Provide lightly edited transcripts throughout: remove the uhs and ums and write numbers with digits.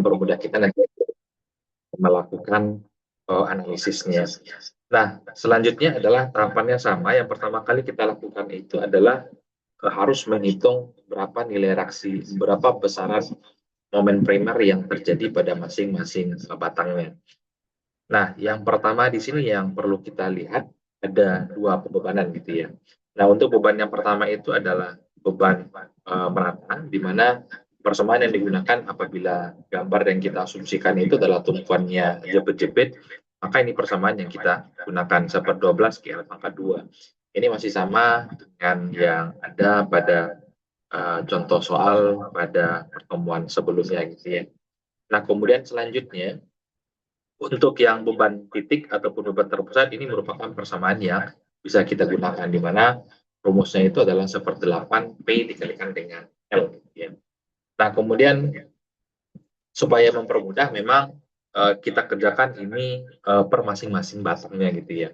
mempermudah kita nanti melakukan analisisnya. Nah, selanjutnya adalah tahapannya sama. Yang pertama kali kita lakukan itu adalah harus menghitung berapa nilai reaksi, berapa besaran momen primer yang terjadi pada masing-masing batangnya. Nah, yang pertama di sini yang perlu kita lihat ada dua pembebanan gitu ya. Nah, untuk beban yang pertama itu adalah beban merata, di mana persamaan yang digunakan apabila gambar yang kita asumsikan itu adalah tumpuannya jepit-jepit, maka ini persamaan yang kita gunakan 1/12 KL pangkat 2. Ini masih sama dengan yang ada pada contoh soal pada pertemuan sebelumnya gitu ya. Nah, kemudian selanjutnya untuk yang beban titik ataupun beban terpusat ini merupakan persamaan yang bisa kita gunakan di mana rumusnya itu adalah 1/8 P dikalikan dengan L gitu ya. Nah, kemudian supaya mempermudah memang kita kerjakan ini per masing-masing batangnya gitu ya.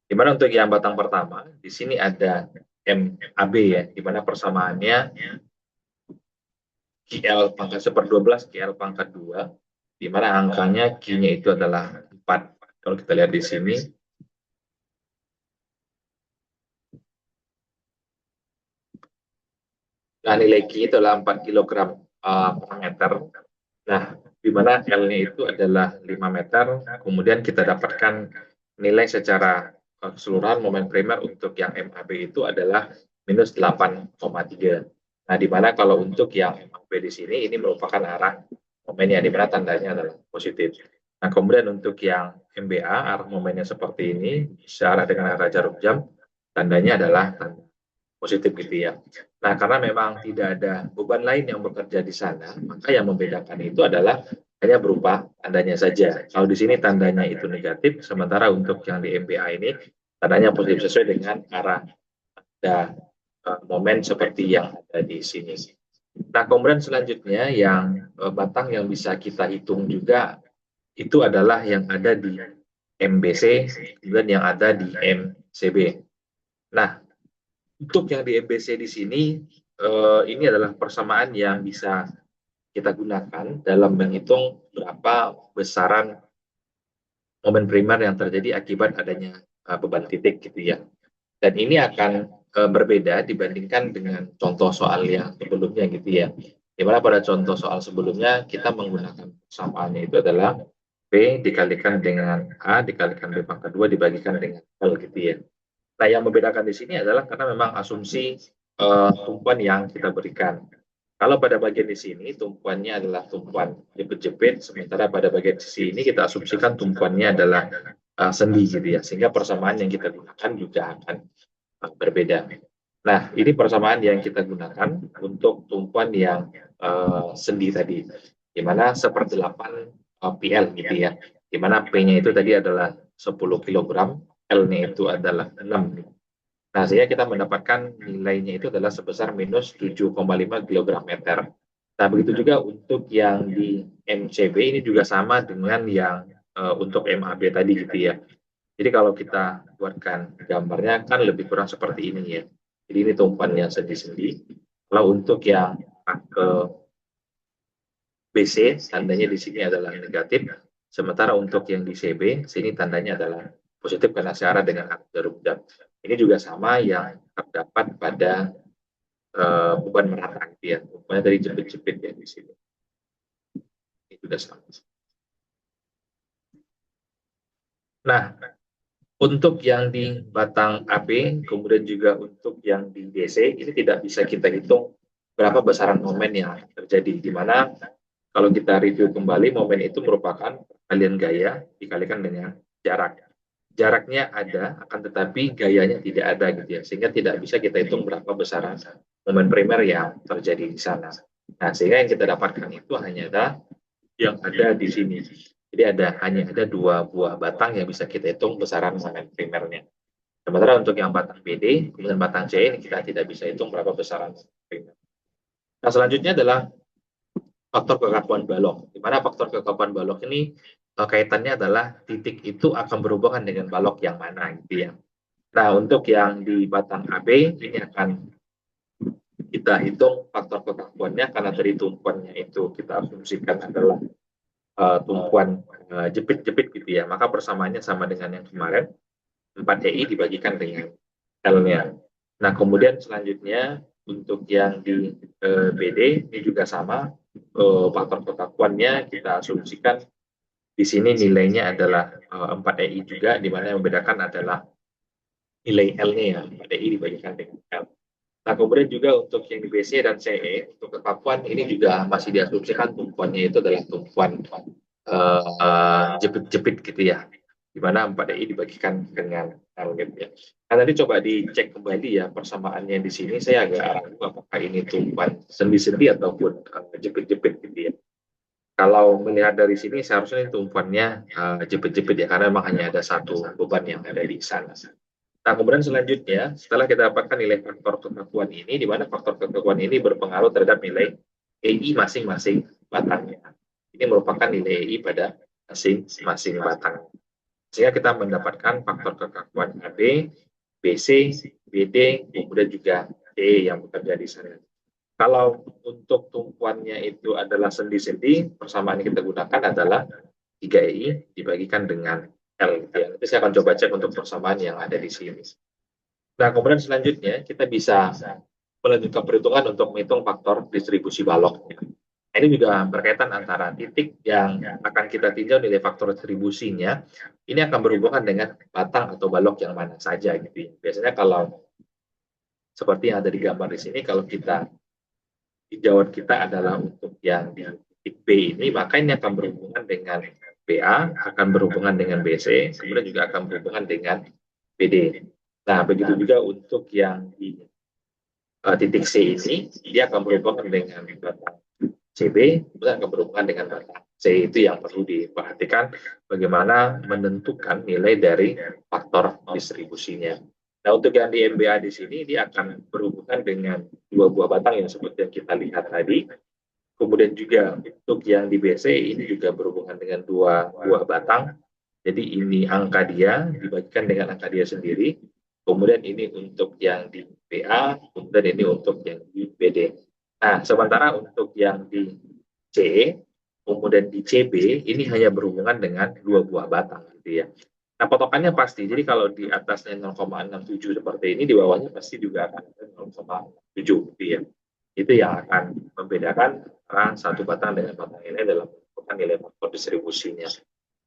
Di mana untuk yang batang pertama di sini ada MAB ya, di mana persamaannya KL pangkat 1/12 KL pangkat 2, di mana angkanya Q-nya itu adalah 4. Kalau kita lihat di sini, nah nilai Q itu adalah 4 kg per meter. Nah, di mana L-nya itu adalah 5 meter, kemudian kita dapatkan nilai secara keseluruhan momen primer untuk yang MAB itu adalah minus 8,3. Nah, di mana kalau untuk yang MAB di sini, ini merupakan arah momennya, di mana tandanya adalah positif. Nah, kemudian untuk yang MBA, arah momennya seperti ini, searah dengan arah jarum jam, tandanya adalah tanda positif gitu ya. Nah, karena memang tidak ada beban lain yang bekerja di sana, maka yang membedakan itu adalah hanya berupa tandanya saja. Kalau di sini tandanya itu negatif, sementara untuk yang di MBA ini tandanya positif sesuai dengan arah ada momen seperti yang ada di sini. Nah, kemudian selanjutnya yang batang yang bisa kita hitung juga itu adalah yang ada di MBC dan yang ada di MCB. Nah, untuk yang di MBC di sini, ini adalah persamaan yang bisa kita gunakan dalam menghitung berapa besaran momen primer yang terjadi akibat adanya beban titik gitu ya. Dan ini akan berbeda dibandingkan dengan contoh soal yang sebelumnya gitu ya. Di mana pada contoh soal sebelumnya kita menggunakan persamaannya itu adalah B dikalikan dengan A dikalikan B pangkat 2 dibagikan dengan L gitu ya. Nah, yang membedakan di sini adalah karena memang asumsi tumpuan yang kita berikan. Kalau pada bagian di sini tumpuannya adalah tumpuan jepit-jepit, sementara pada bagian sisi ini kita asumsikan tumpuannya adalah sendi gitu ya, sehingga persamaan yang kita gunakan juga akan berbeda. Nah, ini persamaan yang kita gunakan untuk tumpuan yang sendi tadi, di mana 1/8 PL gitu ya, di mana P-nya itu tadi adalah 10 kg, L-nya itu adalah 6. Nah, sehingga kita mendapatkan nilainya itu adalah sebesar minus 7,5 kg meter. Nah, begitu juga untuk yang di MCB ini juga sama dengan yang untuk MAB tadi gitu ya. Jadi kalau kita buatkan gambarnya kan lebih kurang seperti ini ya. Jadi ini tumpuannya sendi-sendi. Kalau untuk yang ke BC, tandanya di sini adalah negatif. Sementara untuk yang di CB, sini tandanya adalah positif karena searah dengan arah jarum jam. Ini juga sama yang terdapat pada beban merata ya. Bebannya dari jepit-jepit ya di sini. Ini juga sama. Nah, untuk yang di batang AB, kemudian juga untuk yang di DC, ini tidak bisa kita hitung berapa besaran momen yang terjadi. Di mana kalau kita review kembali, momen itu merupakan perkalian gaya dikalikan dengan jarak. Jaraknya ada, akan tetapi gayanya tidak ada gitu ya. Sehingga tidak bisa kita hitung berapa besaran momen primer yang terjadi di sana. Nah, sehingga yang kita dapatkan itu hanya ada yang ada di sini. Jadi hanya ada 2 buah batang yang bisa kita hitung besaran momen primernya. Sementara untuk yang batang BD, kemudian batang C ini kita tidak bisa hitung berapa besaran primer. Nah, selanjutnya adalah faktor kekakuan balok. Di mana faktor kekakuan balok ini kaitannya adalah titik itu akan berhubungan dengan balok yang mana gitu ya. Nah, untuk yang di batang AB ini akan kita hitung faktor kekakuannya karena dari tumpuannya itu kita asumsikan adalah tumpuan jepit-jepit gitu ya, maka persamaannya sama dengan yang kemarin, 4 EI dibagikan dengan L-nya. Nah, kemudian selanjutnya untuk yang di BD ini juga sama, faktor kekakuannya kita asumsikan di sini nilainya adalah 4 EI juga, di mana yang membedakan adalah nilai L-nya ya, 4 EI dibagikan dengan L. Nah, kemudian juga untuk yang di BC dan CE, untuk kekakuan ini juga masih diasumsikan tumpuannya itu adalah tumpuan jepit-jepit gitu ya, di mana 4i dibagikan dengan L gitu ya. Nah, tadi coba dicek kembali ya persamaannya di sini, saya agak ragu apakah ini tumpuan sendi-sendi ataupun jepit-jepit gitu ya. Kalau melihat dari sini seharusnya ini tumpuannya jepit-jepit ya, karena memang hanya ada satu beban yang ada di sana. Nah, kemudian selanjutnya, setelah kita dapatkan nilai faktor kekakuan ini, di mana faktor kekakuan ini berpengaruh terhadap nilai EI masing-masing batangnya. Ini merupakan nilai EI pada masing-masing batang. Sehingga kita mendapatkan faktor kekakuan AB, BC, BD, kemudian juga E yang bekerja di sana. Kalau untuk tumpuannya itu adalah sendi-sendi, persamaan yang kita gunakan adalah 3i dibagikan dengan L. Ya. Nanti saya akan coba cek untuk persamaan yang ada di sini. Nah, kemudian selanjutnya kita bisa melanjutkan perhitungan untuk menghitung faktor distribusi balok. Nah, ini juga berkaitan antara titik yang akan kita tinjau nilai faktor distribusinya, ini akan berhubungan dengan batang atau balok yang mana saja gitu. Biasanya kalau seperti yang ada di gambar di sini, kalau kita tinjauan kita adalah untuk yang di titik B ini, maka ini akan berhubungan dengan BA, akan berhubungan dengan BC, kemudian juga akan berhubungan dengan BD. Nah, begitu juga untuk yang di titik C ini, dia akan berhubungan dengan batang CB, kemudian akan berhubungan dengan batang C. Itu yang perlu diperhatikan bagaimana menentukan nilai dari faktor distribusinya. Nah, untuk yang di MBA di sini, dia akan berhubungan dengan dua buah batang yang seperti yang kita lihat tadi. Kemudian juga untuk yang di BC, ini juga berhubungan dengan dua buah batang. Jadi ini angka dia dibagikan dengan angka dia sendiri. Kemudian ini untuk yang di BA, kemudian ini untuk yang di BD. Nah, sementara untuk yang di C, kemudian di CB, ini hanya berhubungan dengan dua buah batang gitu ya. Nah, potokannya pasti. Jadi kalau di atasnya 0,67 seperti ini, di bawahnya pasti juga akan ada 0,7 gitu ya. Itu yang akan membedakan antara satu batang dengan batang ini dalam menentukan nilai faktor distribusinya.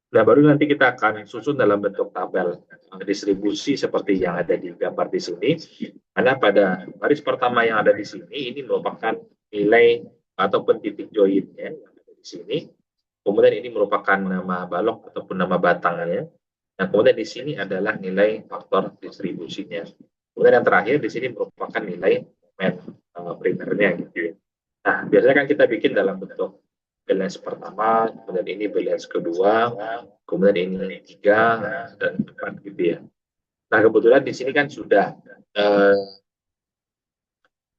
Nah, baru nanti kita akan susun dalam bentuk tabel distribusi seperti yang ada di gambar di sini. Karena pada baris pertama yang ada di sini, ini merupakan nilai ataupun titik joinnya yang ada di sini. Kemudian ini merupakan nama balok ataupun nama batangnya. Nah, kemudian di sini adalah nilai faktor distribusinya. Kemudian yang terakhir di sini merupakan nilai momen primernya gitu ya. Nah, biasanya kan kita bikin dalam bentuk balance pertama, kemudian ini balance kedua, kemudian ini tiga dan empat gitu ya. Nah, kebetulan di sini kan sudah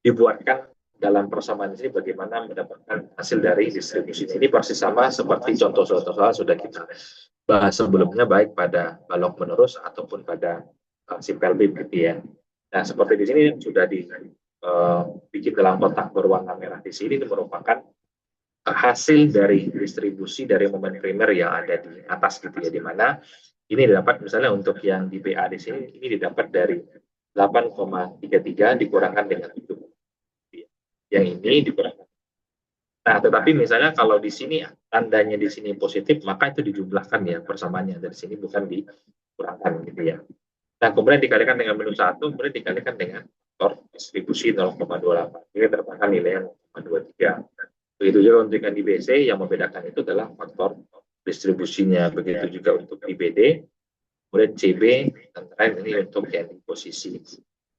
dibuatkan dalam persamaan ini bagaimana mendapatkan hasil dari distribusi ini persis sama seperti contoh-contoh soal sudah kita bahas sebelumnya, baik pada balok menerus ataupun pada simpel beam gitu ya. Nah, seperti di sini sudah dibikin dalam kotak berwarna merah di sini, ini merupakan hasil dari distribusi dari momen primer yang ada di atas gitu ya, di mana ini didapat misalnya untuk yang di BA di sini ini didapat dari 8,33 dikurangkan dengan 7. Yang ini dikurangkan. Nah, tetapi misalnya kalau di sini tandanya di sini positif, maka itu dijumlahkan ya persamaannya dari sini, bukan dikurangkan gitu ya. Nah, kemudian dikalikan dengan minus 1, kemudian dikalikan dengan faktor distribusi 0,28. Ini terdapat nilai 0,23. Begitu juga untuk yang di BC, yang membedakan itu adalah faktor distribusinya. Begitu juga untuk di BD, kemudian CB, dan lain ini untuk yang di posisi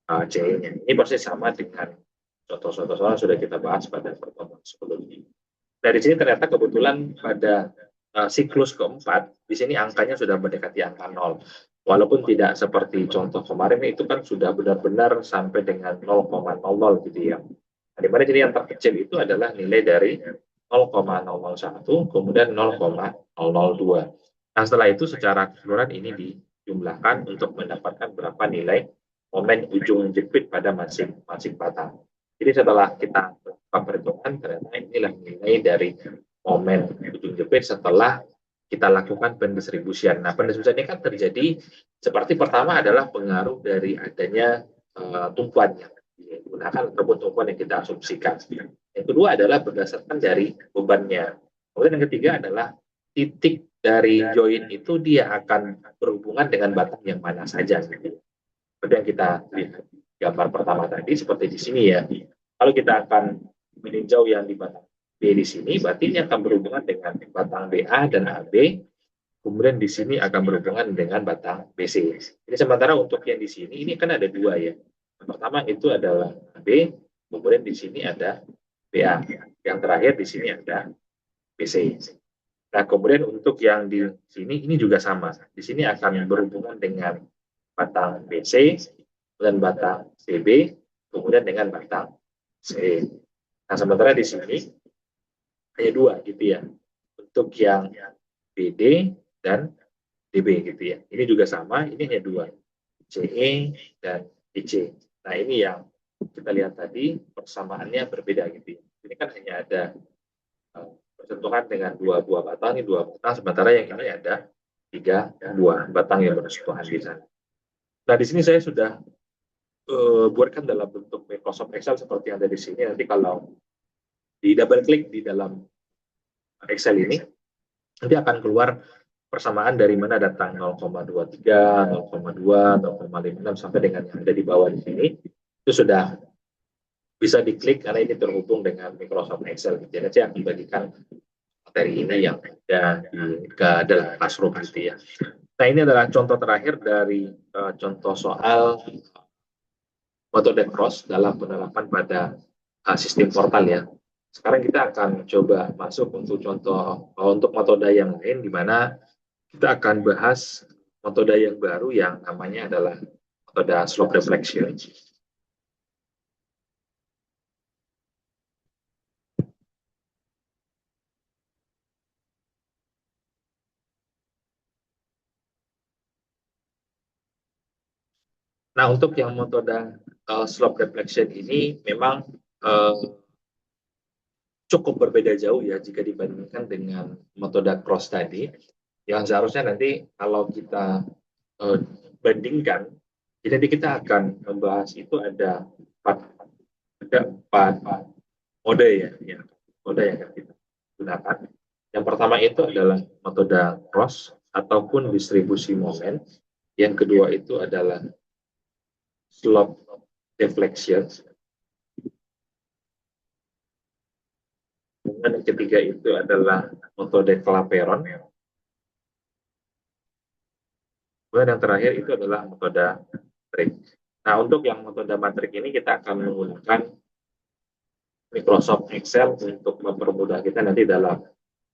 C-nya. Ini persis sama dengan contoh-contoh soal sudah kita bahas pada pertemuan sebelumnya. Dari sini ternyata kebetulan pada siklus keempat, di sini angkanya sudah mendekati angka 0. Walaupun tidak seperti contoh kemarin, itu kan sudah benar-benar sampai dengan 0,00 gitu ya. Di mana jadi yang terkecil itu adalah nilai dari 0,001 kemudian 0,002. Nah, setelah itu secara keseluruhan ini dijumlahkan untuk mendapatkan berapa nilai momen ujung jepit pada masing-masing batang. Jadi setelah kita melakukan perhitungan, ternyata inilah nilai dari momen ujung jepit setelah kita lakukan pendistribusian. Nah, pendistribusian ini kan terjadi seperti pertama adalah pengaruh dari adanya tumpuan yang digunakan ataupun tumpuan yang kita asumsikan. Yang kedua adalah berdasarkan dari bebannya. Kemudian yang ketiga adalah titik dari join itu dia akan berhubungan dengan batang yang mana saja. Seperti yang kita lihat gambar pertama tadi, seperti di sini ya. Kalau kita akan meninjau yang di batang B di sini, berarti ini akan berhubungan dengan batang BA dan AB. Kemudian di sini akan berhubungan dengan batang BC. Jadi sementara untuk yang di sini, ini kan ada dua ya. Yang pertama itu adalah AB, kemudian di sini ada BA. Yang terakhir di sini ada BC. Nah, kemudian untuk yang di sini, ini juga sama. Di sini akan berhubungan dengan batang BC, dan batang CB, kemudian dengan batang CE. Nah, sementara di sini hanya dua gitu ya. Untuk yang BD dan DB gitu ya. Ini juga sama, ini hanya dua. CE dan IC. Nah, ini yang kita lihat tadi persamaannya berbeda gitu ya. Ini kan hanya ada bersentuhan dengan dua buah batang, ini dua batang, sementara yang ini ada tiga buah batang yang bersentuhan di sana. Nah, di sini saya sudah buatkan dalam bentuk Microsoft Excel seperti yang ada di sini. Nanti kalau di double klik di dalam Excel ini, nanti akan keluar persamaan dari mana datang 0,23, 0,2, 0,56 sampai dengan yang ada di bawah di sini. Itu sudah bisa diklik karena ini terhubung dengan Microsoft Excel. Jadi saya akan bagikan materi ini yang ada ke dalam classroom gitu ya. Nah, ini adalah contoh terakhir dari contoh soal metode cross dalam penerapan pada sistem portal ya. Sekarang kita akan coba masuk untuk contoh untuk metode yang lain di mana kita akan bahas metode yang baru yang namanya adalah metode slope reflection. Nah, untuk yang metode slope reflection ini memang cukup berbeda jauh ya jika dibandingkan dengan metode cross tadi. Yang seharusnya nanti kalau kita bandingkan, jadi kita akan membahas itu ada empat mode ya, mode yang akan kita gunakan. Yang pertama itu adalah metode cross ataupun distribusi momen. Yang kedua itu adalah slope deflection. Kemudian yang ketiga itu adalah metode Clapeyron. Kemudian yang terakhir itu adalah metode matrik. Nah, untuk yang metode matrik ini kita akan menggunakan Microsoft Excel untuk mempermudah kita nanti dalam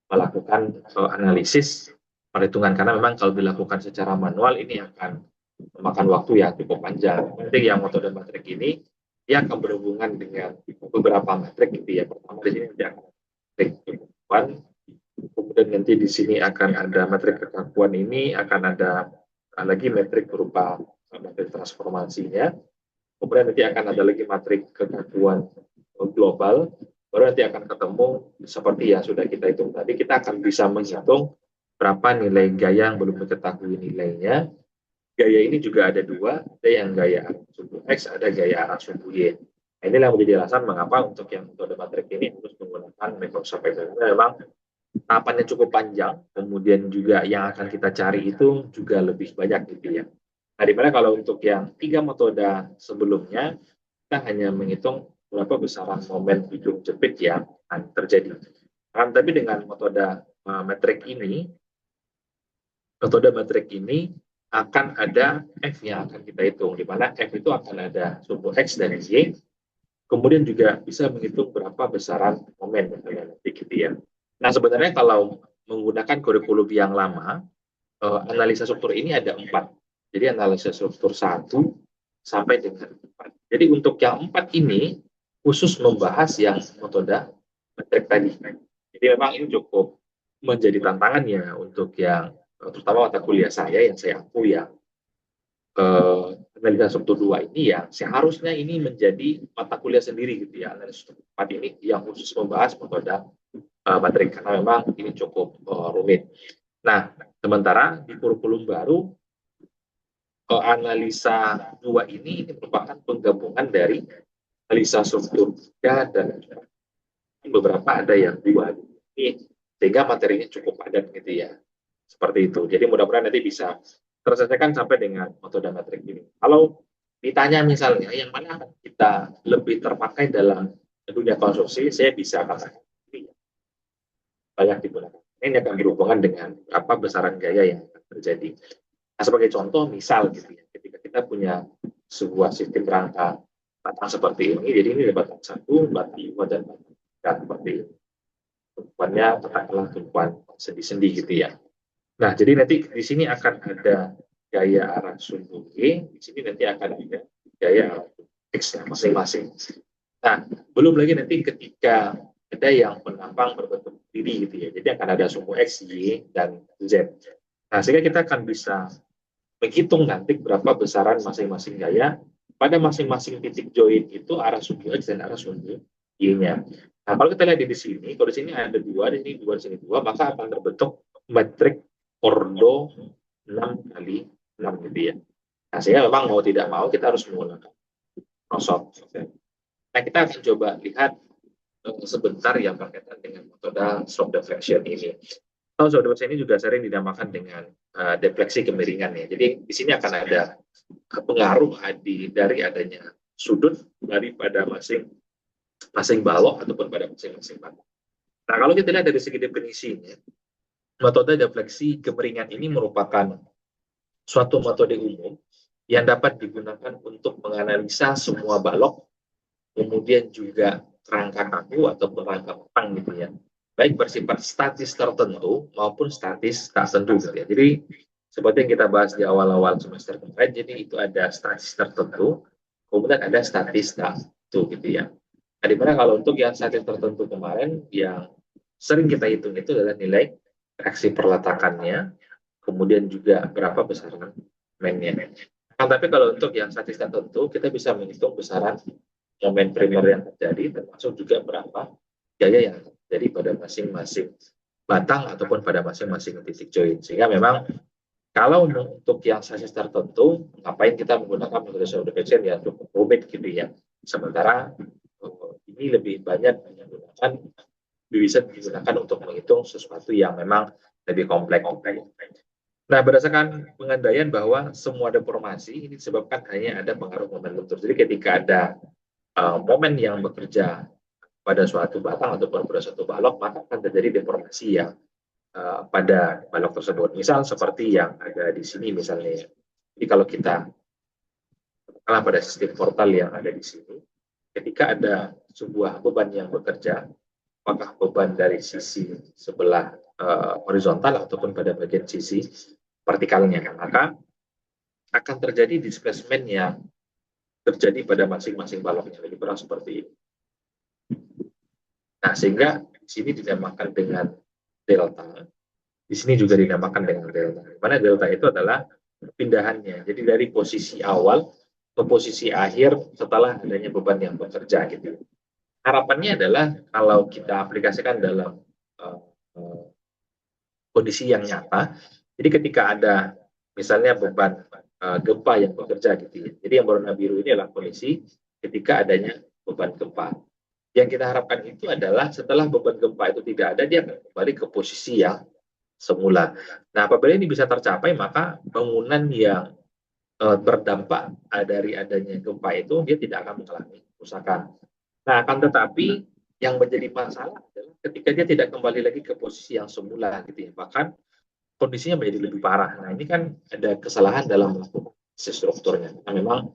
melakukan analisis perhitungan, karena memang kalau dilakukan secara manual ini akan memakan waktu yang cukup panjang. Nanti yang metode matrik ini dia akan berhubungan dengan beberapa matrik gitu ya. Pertama di sini dia akan matrik kekakuan, kemudian nanti di sini akan ada matrik kekakuan ini, akan ada lagi matrik berupa matrik transformasinya, kemudian nanti akan ada lagi matrik kekakuan global, baru nanti akan ketemu seperti yang sudah kita hitung tadi, kita akan bisa menghitung berapa nilai gaya yang belum diketahui nilainya. Gaya ini juga ada dua, ada yang gaya arah sumbu X, ada gaya arah sumbu Y. Nah, inilah yang menjadi alasan mengapa untuk yang metode matrik ini harus menggunakan Microsoft Excel. Memang tahapannya cukup panjang, kemudian juga yang akan kita cari itu juga lebih banyak gitu ya. Nah, dimana kalau untuk yang tiga metode sebelumnya, kita hanya menghitung berapa besaran momen ujung jepit yang akan terjadi. Tapi dengan metode metrik ini akan ada F yang akan kita hitung, di mana F itu akan ada sumbu X dan Y, kemudian juga bisa menghitung berapa besaran momen nanti gitu ya. Nah, sebenarnya kalau menggunakan kurikulum yang lama, analisa struktur ini ada 4. Jadi analisa struktur 1 sampai dengan 4. Jadi untuk yang 4 ini khusus membahas yang metode metrik tadi. Jadi memang ini cukup menjadi tantangannya untuk yang terutama mata kuliah saya yang saya ampu yang analisa struktur 2 ini ya seharusnya ini menjadi mata kuliah sendiri gitu ya. Analisa struktur 4 ini yang khusus membahas metode materi karena memang ini cukup rumit. Nah, sementara di kurikulum baru analisa 2 ini merupakan penggabungan dari analisa struktur dan beberapa ada yang 2 ini, sehingga materinya cukup padat gitu ya. Seperti itu. Jadi mudah-mudahan nanti bisa terselesaikan sampai dengan metode metrik ini. Kalau ditanya misalnya yang mana kita lebih terpakai dalam dunia konstruksi, saya bisa katakan ini banyak digunakan. Ini akan berhubungan dengan apa besaran gaya yang akan terjadi. Nah, sebagai contoh, misal gitu ya, ketika kita punya sebuah sistem rangka batang seperti ini, jadi ini ada batang 1, batang 2, dan batang 3 seperti ini. Tumpuannya katakanlah tumpuan sendi-sendi gitu ya. Nah, jadi nanti di sini akan ada gaya arah sumbu G, di sini nanti akan ada gaya arah X masing-masing. Nah, belum lagi nanti ketika ada yang penambang berbentuk diri gitu ya. Jadi akan ada sumbu X, Y, dan Z. Nah, sehingga kita akan bisa menghitung nanti berapa besaran masing-masing gaya pada masing-masing titik join itu arah sumbu X dan arah sumbu Y-nya. Nah, kalau kita lihat di sini, kalau di sini ada 2, di sini 2, di sini 2, maka akan terbentuk metrik ordo 6 kali 6 gitu ya. Nah, sehingga memang mau tidak mau kita harus menggunakan prosot. Nah, kita akan coba lihat sebentar yang berkaitan dengan metode slope deflection ini. Slope deflection ini juga sering dinamakan dengan defleksi kemiringan ya. Jadi di sini akan ada pengaruh dari adanya sudut daripada masing balok ataupun pada masing-masing batang. Nah, kalau kita lihat dari segi definisinya, metode defleksi kemiringan ini merupakan suatu metode umum yang dapat digunakan untuk menganalisa semua balok, kemudian juga rangka kaku ataupun rangka petang gitu ya, baik bersifat statis tertentu maupun statis tak tentu gitu ya. Jadi seperti yang kita bahas di awal-awal semester kemarin, jadi itu ada statis tertentu, kemudian ada statis tak tentu gitu ya. Nah, dimana kalau untuk yang statis tertentu kemarin, yang sering kita hitung itu adalah nilai reaksi perletakannya, kemudian juga berapa besaran momennya. Nah, tapi kalau untuk yang statis tertentu, kita bisa menghitung besaran momen primer yang terjadi, termasuk juga berapa gaya yang terjadi pada masing-masing batang ataupun pada masing-masing titik join. Sehingga memang kalau untuk yang statis tertentu, ngapain kita menggunakan metode slope deflection yang cukup rumit gitu ya. Sementara ini lebih banyak menggunakan bisa digunakan untuk menghitung sesuatu yang memang lebih kompleks. Nah, berdasarkan pengandaian bahwa semua deformasi ini disebabkan hanya ada pengaruh momen luntur. Jadi ketika ada momen yang bekerja pada suatu batang ataupun pada suatu balok, maka akan terjadi deformasi yang pada balok tersebut. Misal seperti yang ada di sini misalnya. Jadi kalau kita pada sistem portal yang ada di sini, ketika ada sebuah beban yang bekerja, apakah beban dari sisi sebelah horizontal ataupun pada bagian sisi vertikalnya, maka akan terjadi displacement yang terjadi pada masing-masing baloknya, lebih kurang seperti ini. Nah, sehingga di sini dinamakan dengan delta, di sini juga dinamakan dengan delta. Di mana delta itu adalah perpindahannya. Jadi dari posisi awal ke posisi akhir setelah adanya beban yang bekerja gitu. Harapannya adalah kalau kita aplikasikan dalam kondisi yang nyata, jadi ketika ada misalnya beban gempa yang bekerja gitu ya. Jadi yang berwarna biru ini adalah kondisi ketika adanya beban gempa. Yang kita harapkan itu adalah setelah beban gempa itu tidak ada, dia akan kembali ke posisi yang semula. Nah, apabila ini bisa tercapai, maka bangunan yang berdampak dari adanya gempa itu dia tidak akan mengalami kerusakan. Nah, akan tetapi yang menjadi masalah adalah ketika dia tidak kembali lagi ke posisi yang semula gitu ya. Bahkan kondisinya menjadi lebih parah. Nah, ini kan ada kesalahan dalam melakukan strukturnya. Nah, memang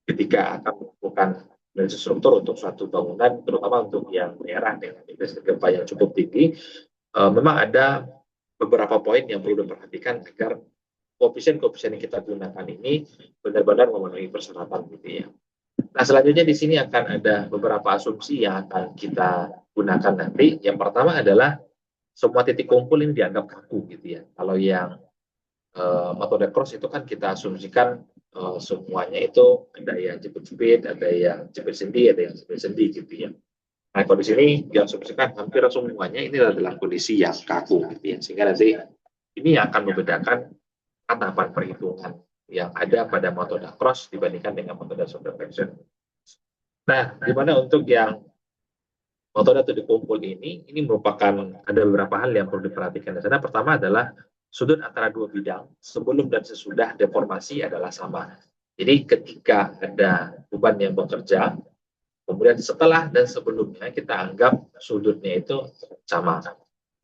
ketika akan melakukan analisis struktur untuk suatu bangunan, terutama untuk yang daerah dengan indeks gempa yang cukup tinggi, memang ada beberapa poin yang perlu diperhatikan agar koefisien-koefisien yang kita gunakan ini benar-benar memenuhi persyaratan gitu ya. Nah, selanjutnya di sini akan ada beberapa asumsi yang akan kita gunakan nanti. Yang pertama adalah semua titik kumpul ini dianggap kaku gitu ya. Kalau yang metode cross itu kan kita asumsikan semuanya itu ada yang jepit-jepit, ada yang jepit sendi, ada yang jepit sendi gitu ya. Nah, kalau di sini diasumsikan hampir semuanya ini adalah kondisi yang kaku, gitu ya. Sehingga nanti ini yang akan membedakan tahapan perhitungan yang ada pada metode cross dibandingkan dengan metode subtraction. Nah, di mana untuk yang metode studi kumpul ini merupakan ada beberapa hal yang perlu diperhatikan di sana. Pertama adalah sudut antara dua bidang sebelum dan sesudah deformasi adalah sama. Jadi ketika ada beban yang bekerja, kemudian setelah dan sebelumnya kita anggap sudutnya itu sama.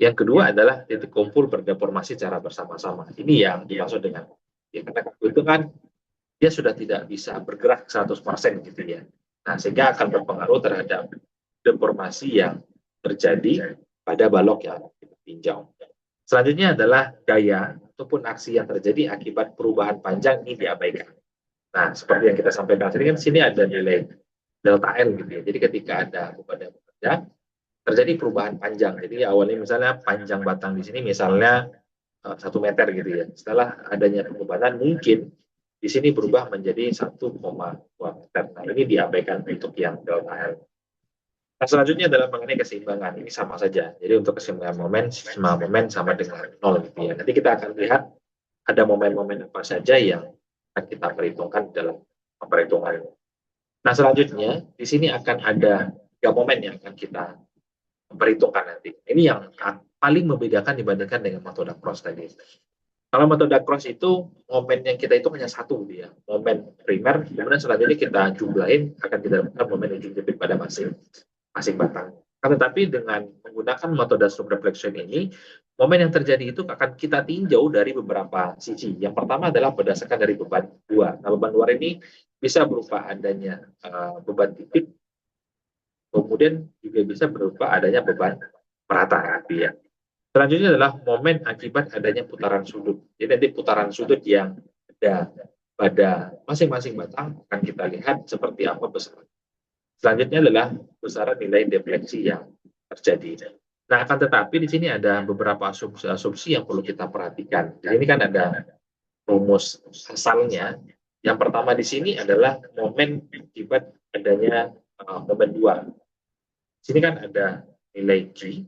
Yang kedua adalah titik kumpul berdeformasi secara bersama-sama. Ini yang dimaksud dengan ya, karena itu kan dia sudah tidak bisa bergerak 100% gitu ya. Nah, sehingga akan berpengaruh terhadap deformasi yang terjadi pada balok yang kita tinjau. Selanjutnya adalah gaya ataupun aksi yang terjadi akibat perubahan panjang ini diabaikan. Nah, seperti yang kita sampaikan tadi kan sini ada nilai delta L gitu ya. Jadi ketika ada beban yang bekerja, terjadi perubahan panjang. Jadi awalnya misalnya panjang batang di sini misalnya 1 meter gitu ya. Setelah adanya perubahan mungkin di sini berubah menjadi 1,2 meter. Nah, ini diabaikan untuk yang delta L. Nah, selanjutnya adalah mengenai keseimbangan. Ini sama saja. Jadi untuk keseimbangan momen, semua momen sama dengan nol gitu ya. Nanti kita akan lihat ada momen-momen apa saja yang akan kita perhitungkan dalam perhitungan. Nah, selanjutnya di sini akan ada 3 momen yang akan kita perhitungkan nanti. Ini yang paling membedakan dibandingkan dengan metode cross tadi. Kalau metode cross itu momen yang kita itu hanya satu dia, momen primer, kemudian selanjutnya kita jumlahin akan kita dapatkan momen ujung jepit pada masing batang. Tetapi dengan menggunakan metode subreflection ini, momen yang terjadi itu akan kita tinjau dari beberapa sisi. Yang pertama adalah berdasarkan dari beban luar. Nah, beban luar ini bisa berupa adanya beban titik, kemudian juga bisa berupa adanya beban merata. Ya. Selanjutnya adalah momen akibat adanya putaran sudut. Jadi nanti putaran sudut yang ada pada masing-masing batang akan kita lihat seperti apa besaran. Selanjutnya adalah besaran nilai defleksi yang terjadi. Nah, akan tetapi di sini ada beberapa asumsi yang perlu kita perhatikan. Di sini kan ada rumus asalnya. Yang pertama di sini adalah momen akibat adanya momen luar. Di sini kan ada nilai G,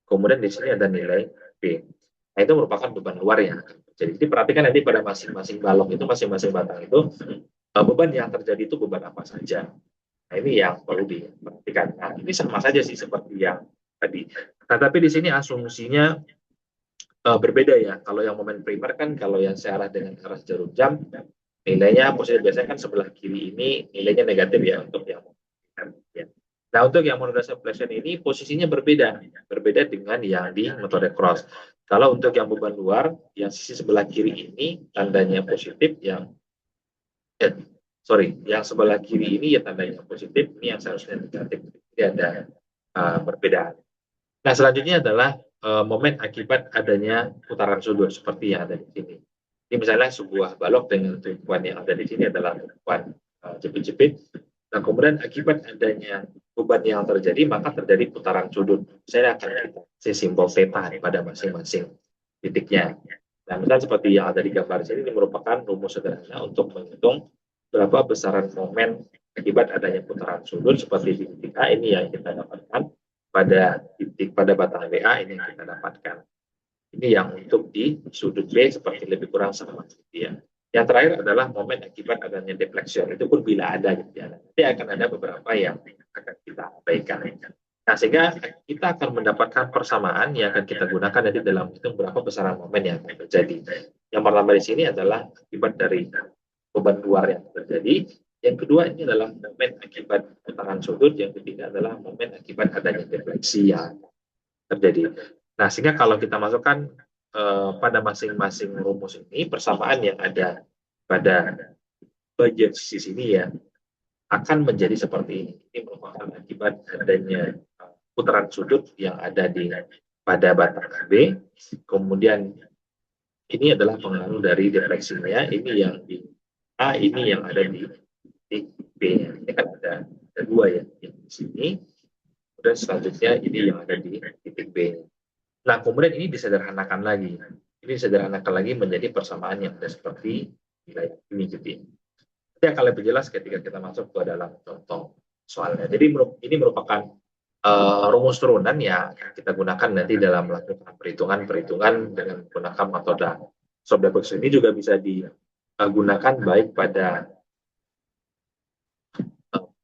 kemudian di sini ada nilai B. Nah, itu merupakan beban luar yang akan terjadi. Jadi perhatikan nanti pada masing-masing balok itu, masing-masing batang itu, beban yang terjadi itu beban apa saja. Nah, ini yang perlu diperhatikan. Nah, ini sama saja sih seperti yang tadi. Nah, tapi di sini asumsinya berbeda ya. Kalau yang momen primer kan, kalau yang searah dengan arah jarum jam, nilainya positif biasanya kan sebelah kiri ini nilainya negatif ya untuk yang ya. Nah, untuk yang monodal subtraction ini posisinya berbeda dengan yang di metode cross. Kalau untuk yang beban luar, yang sisi sebelah kiri ini tandanya positif, eh, yang sebelah kiri ini ya tandanya positif, ini yang seharusnya negatif. Jadi ada perbedaan. Nah, selanjutnya adalah momen akibat adanya putaran sudut seperti yang ada di sini. Ini misalnya sebuah balok dengan tumpuan yang ada di sini adalah tumpuan jepit-jepit. Nah, kemudian akibat adanya beban yang terjadi, maka terjadi putaran sudut. Saya akan kasih simbol theta pada masing-masing titiknya. Nah, misalnya seperti yang ada di gambar sini, ini merupakan rumus sederhana untuk menghitung berapa besaran momen akibat adanya putaran sudut seperti di titik A ini yang kita dapatkan pada batang BA ini yang kita dapatkan. Ini yang untuk di sudut B seperti lebih kurang sama gitu ya. Yang terakhir adalah momen akibat adanya deflection. Itu pun bila ada gitu ya. Nanti akan ada beberapa yang akan kita abaikan. Nah, sehingga kita akan mendapatkan persamaan yang akan kita gunakan nanti dalam hitung berapa besaran momen yang akan terjadi. Yang pertama di sini adalah akibat dari beban luar yang terjadi. Yang kedua ini adalah momen akibat putaran sudut. Yang ketiga adalah momen akibat adanya defleksi yang terjadi. Nah, sehingga kalau kita masukkan pada masing-masing rumus ini, persamaan yang ada pada bagian sisi sini ya, akan menjadi seperti ini. Ini merupakan akibat adanya putaran sudut yang ada pada batang B. Kemudian ini adalah pengaruh dari defleksinya. Ini yang di A, ini yang ada di B. Ini kan ada dua ya, yang di sini. Dan selanjutnya ini yang ada di titik B. Nah, kemudian ini disederhanakan lagi. Ini disederhanakan lagi menjadi persamaan yang ada seperti nilai ini gitu. Nanti akan lebih jelas ketika kita masuk ke dalam contoh soalnya. Jadi ini merupakan rumus turunan yang akan kita gunakan nanti dalam melakukan perhitungan-perhitungan dengan menggunakan metode Soft-Development. Ini juga bisa digunakan baik pada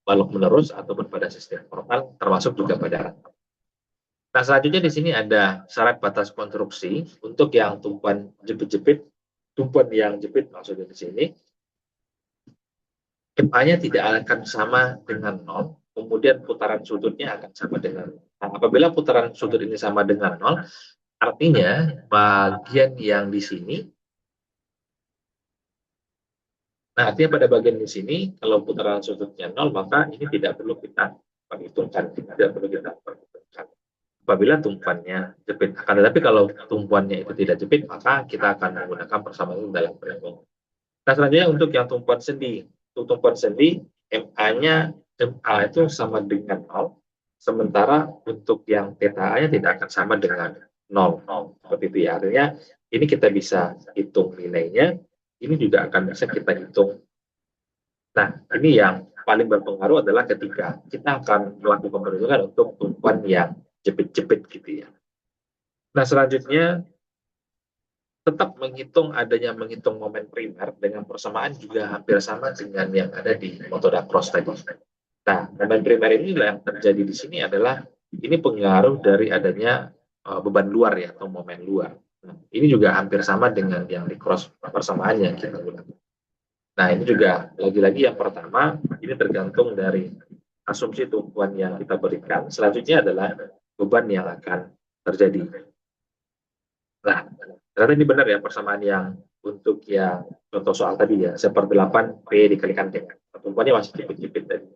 balok menerus ataupun pada sistem formal, termasuk juga pada. Nah, selanjutnya di sini ada syarat batas konstruksi untuk yang tumpuan jepit-jepit, tumpuan yang jepit maksudnya di sini, MA-nya tidak akan sama dengan 0, kemudian putaran sudutnya akan sama dengan. Nah, apabila putaran sudut ini sama dengan 0, artinya bagian yang di sini, nah artinya pada bagian di sini, kalau putaran sudutnya 0, maka ini tidak perlu kita perhitungkan, tidak perlu kita perhitungkan. Apabila tumpuannya jepit. Akan tetapi kalau tumpuannya itu tidak jepit, maka kita akan menggunakan persamaan itu dalam perhitungan. Nah, selanjutnya untuk yang tumpuan sendi. Untuk tumpuan sendi, MA itu sama dengan 0, sementara untuk yang theta A-nya tidak akan sama dengan 0. Seperti itu ya. Artinya ini kita bisa hitung nilainya, ini juga akan bisa kita hitung. Nah, ini yang paling berpengaruh adalah ketika kita akan melakukan perhitungan untuk tumpuan yang jepit-jepit gitu ya. Nah, selanjutnya tetap menghitung momen primer dengan persamaan juga hampir sama dengan yang ada di metode cross tadi. Nah, momen primer ini yang terjadi di sini adalah ini pengaruh dari adanya beban luar ya atau momen luar. Nah, ini juga hampir sama dengan yang di cross persamaan yang kita gunakan. Nah, ini juga lagi-lagi yang pertama ini tergantung dari asumsi tumpuan yang kita berikan. Selanjutnya adalah beban yang akan terjadi. Nah, ternyata ini benar ya persamaan yang untuk yang contoh soal tadi ya, seper 8 P dikalikan dengan tumpuannya masih jepit-jepit tadi.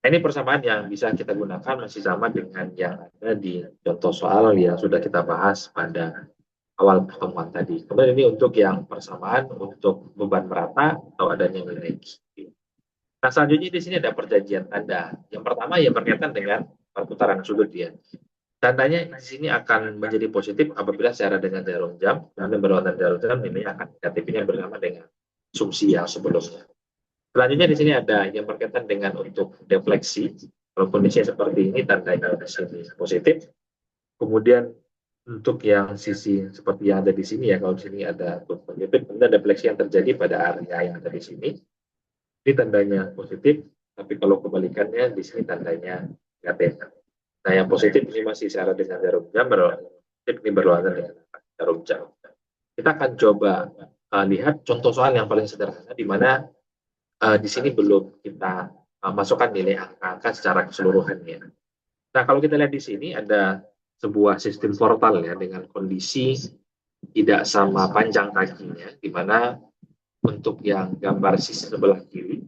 Nah, ini persamaan yang bisa kita gunakan masih sama dengan yang ada di contoh soal yang sudah kita bahas pada awal pertemuan tadi. Kemudian ini untuk yang persamaan untuk beban merata atau adanya nilai Q. Nah, selanjutnya di sini ada perjanjian tanda. Yang pertama ya berkaitan dengan perputaran sudut ya. Tandanya di sini akan menjadi positif apabila secara dengan jarum jam, dan berlawanan jarum jam ini akan negatifnya bersama dengan asumsi yang sebelumnya. Selanjutnya di sini ada yang berkaitan dengan untuk defleksi. Kalau kondisinya seperti ini, tandanya di sini positif. Kemudian untuk yang sisi seperti yang ada di sini ya, kalau di sini ada penjepit, kemudian defleksi yang terjadi pada area yang ada di sini. Ini tandanya positif, tapi kalau kebalikannya di sini tandanya negatif. Nah, yang positif ini masih secara dengan jarum jam, ini berlawanan dengan jarum jam. Kita akan coba lihat contoh soal yang paling sederhana, di mana di sini belum kita masukkan nilai angka-angka secara keseluruhannya. Nah, kalau kita lihat di sini ada sebuah sistem portal ya dengan kondisi tidak sama panjang kakinya, di mana untuk yang gambar sisi sebelah kiri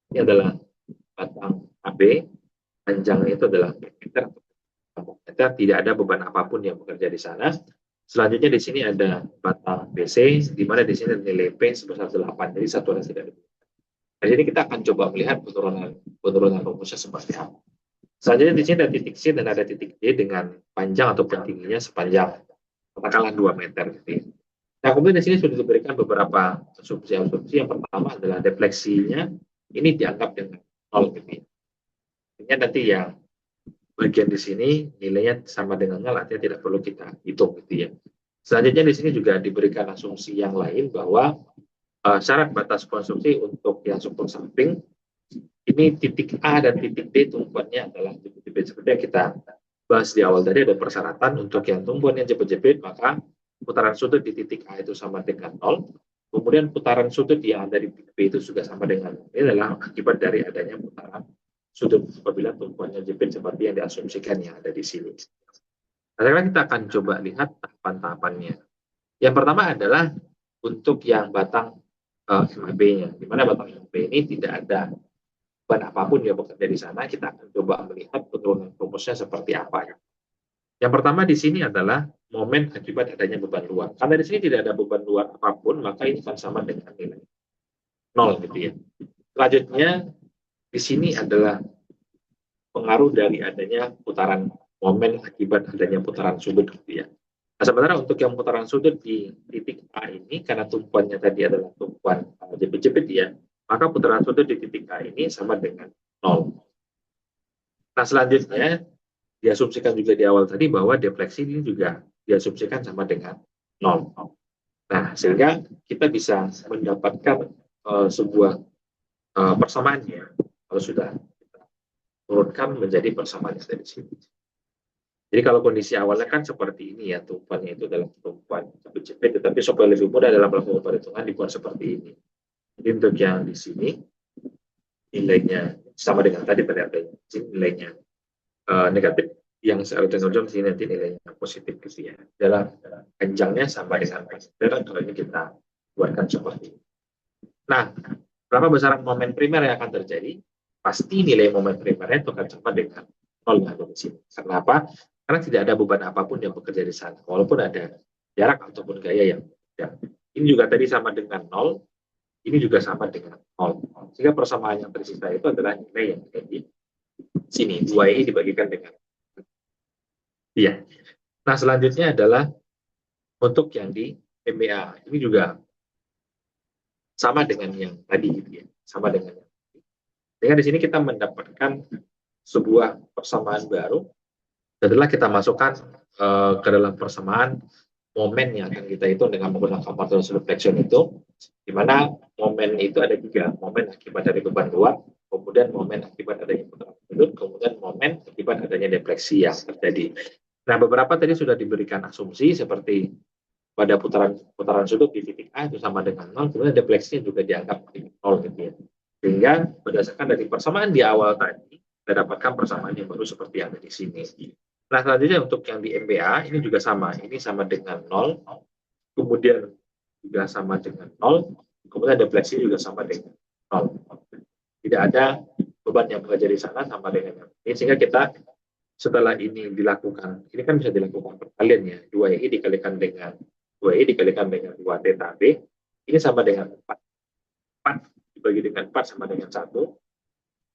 ini adalah batang AB, panjangnya itu adalah meter, tidak ada beban apapun yang bekerja di sana. Selanjutnya di sini ada batang BC, di mana di sini nilai P sebesar 8, jadi satuan tidak ada. Nah, jadi kita akan coba melihat penurunan rumusnya seperti apa. Selanjutnya di sini ada titik C dan ada titik D dengan panjang ataupun tingginya sepanjang katakanlah 2 meter. Gitu. Nah, kemudian di sini sudah diberikan beberapa asumsi-asumsi. Yang pertama adalah defleksinya ini dianggap dengan 0 gitu. Artinya nanti yang bagian di sini nilainya sama dengan 0, artinya tidak perlu kita hitung gitu ya. Selanjutnya di sini juga diberikan asumsi yang lain bahwa syarat batas konstruksi untuk yang struktur samping ini titik A dan titik D tumpuannya adalah jepit-jepit. Seperti yang kita bahas di awal tadi, ada persyaratan untuk yang tumpuannya jepit-jepit, maka putaran sudut di titik A itu sama dengan 0. Kemudian putaran sudut yang ada di titik B itu juga sama dengan 0. Ini adalah akibat dari adanya putaran sudut apabila tumpuannya jepit seperti yang diasumsikan yang ada di sini. Nah, sekarang kita akan coba lihat tahapan-tahapannya. Yang pertama adalah untuk yang batang MAB-nya, di mana batang MAB ini tidak ada beban apapun yang bekerja di sana. Kita akan coba melihat penurunan rumusnya seperti apa ya. Yang pertama di sini adalah momen akibat adanya beban luar. Karena di sini tidak ada beban luar apapun, maka ini akan sama dengan nilai 0 gitu ya. Selanjutnya di sini adalah pengaruh dari adanya putaran momen akibat adanya putaran sudut gitu ya. Nah, sementara untuk yang putaran sudut di titik A ini, karena tumpuannya tadi adalah tumpuan jepit-jepit ya, maka putaran sudut di titik A ini sama dengan 0. Nah, selanjutnya diasumsikan juga di awal tadi bahwa defleksi ini juga diasumsikan sama dengan nol. Nah, sehingga kita bisa mendapatkan sebuah persamaannya kalau sudah kita turunkan menjadi persamaan dari sini. Jadi kalau kondisi awalnya kan seperti ini ya, tumpuannya itu dalam tumpuan jepit, tetapi supaya lebih mudah dalam melakukan perhitungan dibuat seperti ini. Jadi untuk yang di sini nilainya sama dengan tadi pada nilainya negatif, yang seharusnya di sini nanti nilainya positif gitu ya. Dalam panjangnya sama dengan dan kalau ini kita buatkan seperti ini. Nah, berapa besaran momen primer yang akan terjadi? Pasti nilai momen primernya itu akan sama dengan nol yang ada di sini. Kenapa? Karena tidak ada beban apapun yang bekerja di sana, walaupun ada jarak ataupun gaya yang berbeda. Ini juga tadi sama dengan nol, ini juga sama dengan nol. Sehingga persamaan yang tersisa itu adalah nilai yang ada di sini. 2i dibagikan dengan iya. Nah, selanjutnya adalah untuk yang di MBA. Ini juga sama dengan yang tadi gitu ya. Sama dengan yang tadi. Sehingga di sini kita mendapatkan sebuah persamaan baru. Setelah kita masukkan ke dalam persamaan momen yang akan kita hitung dengan menggunakan partial reflection itu, di mana momen itu ada 3, momen akibat dari beban luar, kemudian momen akibat adanya putaran sudut, kemudian momen akibat adanya defleksi yang terjadi. Nah, beberapa tadi sudah diberikan asumsi seperti pada putaran sudut di titik A itu sama dengan 0, kemudian defleksinya juga dianggap 0 gitu ya. Sehingga berdasarkan dari persamaan di awal tadi, kita dapatkan persamaan yang baru seperti yang ada di sini. Nah, selanjutnya untuk yang di MBA ini juga sama. Ini sama dengan 0, kemudian juga sama dengan 0, kemudian defleksi juga sama dengan 0. Tidak ada beban yang bekerja di sana sama dengan ini. Sehingga kita setelah ini dilakukan, ini kan bisa dilakukan perkalian ya. 2i dikalikan dengan 2i dikalikan dengan 2 theta B, ini sama dengan 4. 4 dibagi dengan 4 sama dengan 1.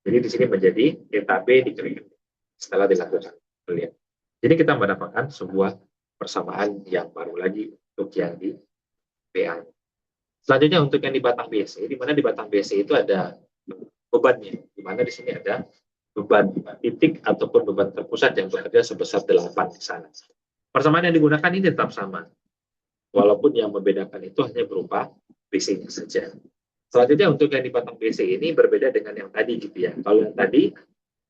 Jadi di sini menjadi theta B dikalikan setelah dilakukan perkalian. Jadi kita mendapatkan sebuah persamaan yang baru lagi untuk yang di PA. Selanjutnya untuk yang di batang BC, di mana di batang BC itu ada bebannya, di mana di sini ada beban titik ataupun beban terpusat yang bekerja sebesar 8 di sana. Persamaan yang digunakan ini tetap sama, walaupun yang membedakan itu hanya berupa BC-nya saja. Selanjutnya untuk yang di batang BC ini berbeda dengan yang tadi gitu ya. Kalau yang tadi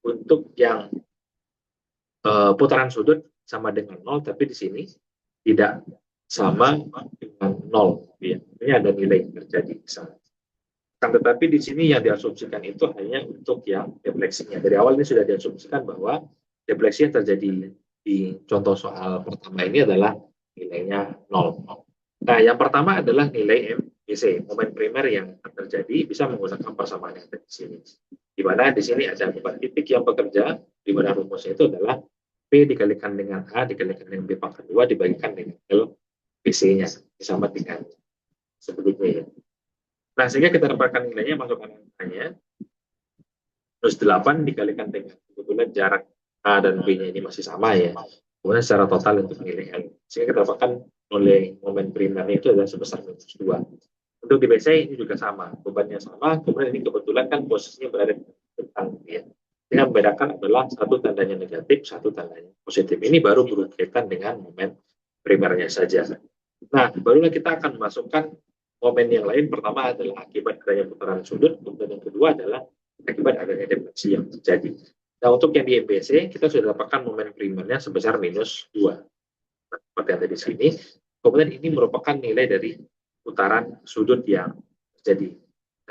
untuk yang putaran sudut sama dengan 0, tapi di sini tidak sama dengan 0. Ya. Ini ada nilai yang terjadi di sana. Tetapi di sini yang diasumsikan itu hanya untuk yang defleksinya. Dari awal ini sudah diasumsikan bahwa defleksi yang terjadi di contoh soal pertama ini adalah nilainya 0. Nah, yang pertama adalah nilai MPC, momen primer yang terjadi bisa menggunakan persamaan yang ada di sini. Di mana di sini ada beban titik yang bekerja, di mana rumusnya itu adalah P dikalikan dengan A dikalikan dengan B pangkat 2 dibagikan dengan L PC-nya. Sama dengan sebelumnya ya. Nah, sehingga kita dapatkan nilainya, masukkan angkanya, terus 8 dikalikan dengan kebetulan jarak A dan B-nya ini masih sama ya. Kemudian secara total untuk nilai L. Sehingga kita dapatkan nilai momen primernya itu adalah sebesar minus 2. Untuk di BC ini juga sama, bebannya sama, kemudian ini kebetulan kan posisinya berada di depan ya. Yang membedakan adalah satu tandanya negatif, satu tandanya positif. Ini baru berkaitan dengan momen primernya saja. Nah, barulah kita akan masukkan momen yang lain. Pertama adalah akibat adanya putaran sudut, kemudian yang kedua adalah akibat adanya defleksi yang terjadi. Nah, untuk yang di MBC, kita sudah dapatkan momen primernya sebesar minus 2. Nah, seperti yang ada di sini. Kemudian ini merupakan nilai dari putaran sudut yang terjadi.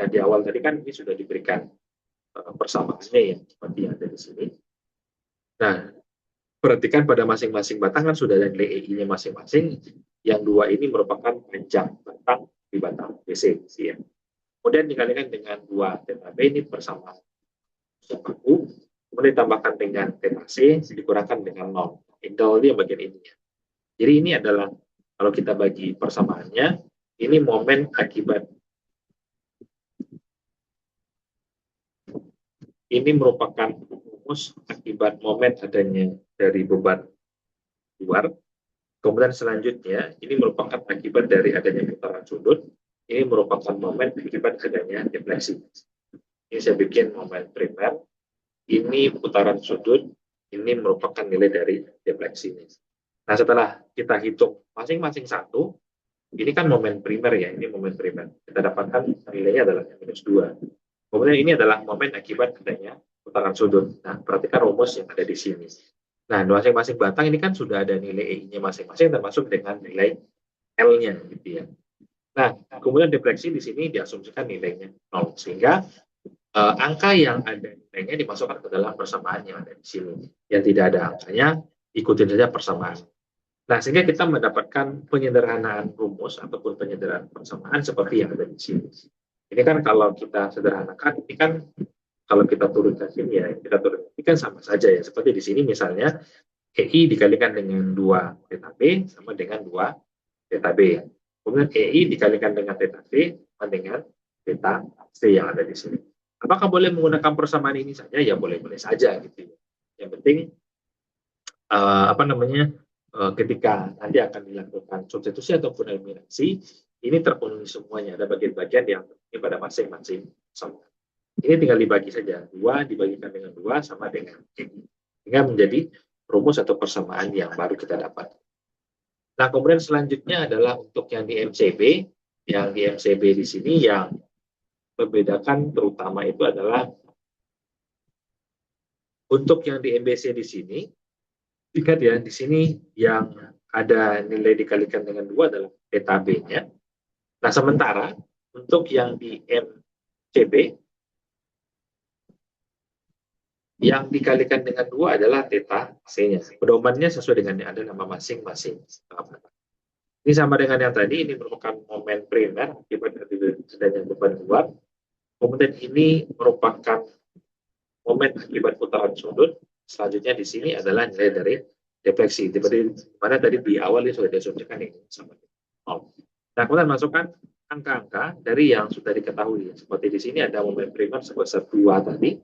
Nah, di awal tadi kan ini sudah diberikan persamaannya yang seperti yang ada di sini. Nah, perhatikan pada masing-masing batang kan sudah ada nilai EI-nya masing-masing. Yang 2 ini merupakan panjang batang di batang BC. Ya. Kemudian dikalikan dengan 2 theta B ini persamaan paku. Kemudian ditambahkan dengan theta C dikurangkan dengan 0. Intel ini yang bagian ininya. Jadi ini adalah kalau kita bagi persamaannya, ini momen akibat ini merupakan rumus akibat momen adanya dari beban luar. Kemudian selanjutnya, ini merupakan akibat dari adanya putaran sudut. Ini merupakan momen akibat adanya defleksi. Ini saya bikin momen primer. ini putaran sudut, ini merupakan nilai dari defleksinya. Nah, setelah kita hitung masing-masing satu, ini kan momen primer ya, ini momen primer. Kita dapatkan nilainya adalah minus 2. Kemudian ini adalah momen akibat adanya putaran sudut. Nah, perhatikan rumus yang ada di sini. Nah, masing-masing batang ini kan sudah ada nilai E-nya masing-masing termasuk dengan nilai L-nya gitu ya. Nah, kemudian defleksi di sini diasumsikan nilainya 0 sehingga angka yang ada nilainya dimasukkan ke dalam persamaan yang ada di sini. Yang tidak ada angkanya, ikutin saja persamaan. Nah, sehingga kita mendapatkan penyederhanaan rumus ataupun penyederhanaan persamaan seperti yang ada di sini. Ini kan kalau kita sederhanakan, ini kan kalau kita turunkan sini ya, kita turunkan ini kan sama saja ya. Seperti di sini misalnya, EI dikalikan dengan 2 theta B sama dengan 2 theta B. Kemudian EI dikalikan dengan theta B sama dengan theta C yang ada di sini. Apakah boleh menggunakan persamaan ini saja? Ya boleh-boleh saja gitu. Yang penting ketika nanti akan dilakukan substitusi ataupun eliminasi, ini terpenuhi semuanya. Ada bagian-bagian yang ini pada masing-masing sama. Ini tinggal dibagi saja. 2 dibagikan dengan 2 sama dengan ini. Sehingga menjadi rumus atau persamaan yang baru kita dapat. Nah, kemudian selanjutnya adalah untuk yang di MCB. Yang di MCB di sini yang membedakan terutama itu adalah untuk yang di MBC di sini, lihat ya, di sini yang ada nilai dikalikan dengan 2 adalah theta B-nya. Nah, sementara untuk yang di MCB, yang dikalikan dengan 2 adalah theta C-nya. Pedomannya sesuai dengan yang ada nama masing-masing. Ini sama dengan yang tadi, ini merupakan momen primer akibat dari adanya beban luar. Kemudian ini merupakan momen akibat putaran sudut. Selanjutnya di sini adalah nilai dari defleksi. Seperti mana tadi di awal ini sudah diasumsikan ini sama dengan 0. Nah, kemudian masukkan angka-angka dari yang sudah diketahui. Seperti di sini ada momen primer sebesar 2 tadi.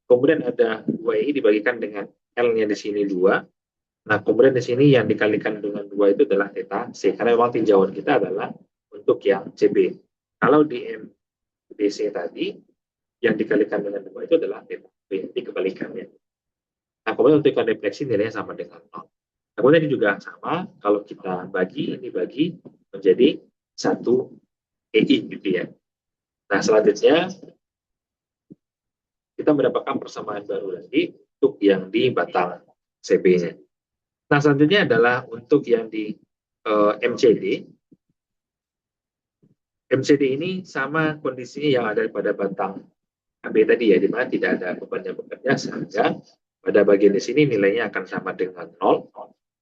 Kemudian ada 2i dibagikan dengan L-nya di sini 2. Nah, kemudian di sini yang dikalikan dengan 2 itu adalah theta C. Karena memang tinjauan kita adalah untuk yang CB. Kalau di MBC tadi, yang dikalikan dengan 2 itu adalah theta B. Dikebalikannya. Nah, kemudian untuk ikan defleksi nilainya sama dengan 0. Nah, kemudian ini juga sama, kalau kita bagi, ini bagi menjadi 1 EI gitu ya. Nah, selanjutnya kita mendapatkan persamaan baru lagi untuk yang di batang CB-nya. Nah, selanjutnya adalah untuk yang di MCD. MCD ini sama kondisinya yang ada pada batang AB tadi ya, di mana tidak ada beban yang bekerja, sehingga pada bagian di sini nilainya akan sama dengan 0.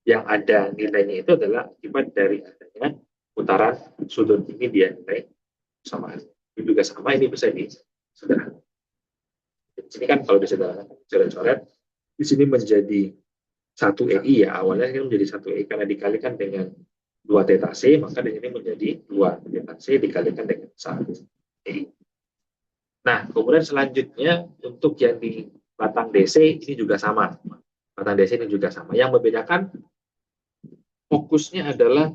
Yang ada nilainya itu adalah akibat dari adanya putaran sudut ini dia nilai sama. Ini juga sama, ini bisa disederhanakan. Di sini kan kalau disederhanakan coret-coret, di sini menjadi 1 EI ya, awalnya ini menjadi 1 EI karena dikalikan dengan 2 theta C, maka di sini menjadi 2 theta C dikalikan dengan 1 EI. Nah, kemudian selanjutnya untuk yang di batang DC ini juga sama. Batang DC ini juga sama. Yang membedakan fokusnya adalah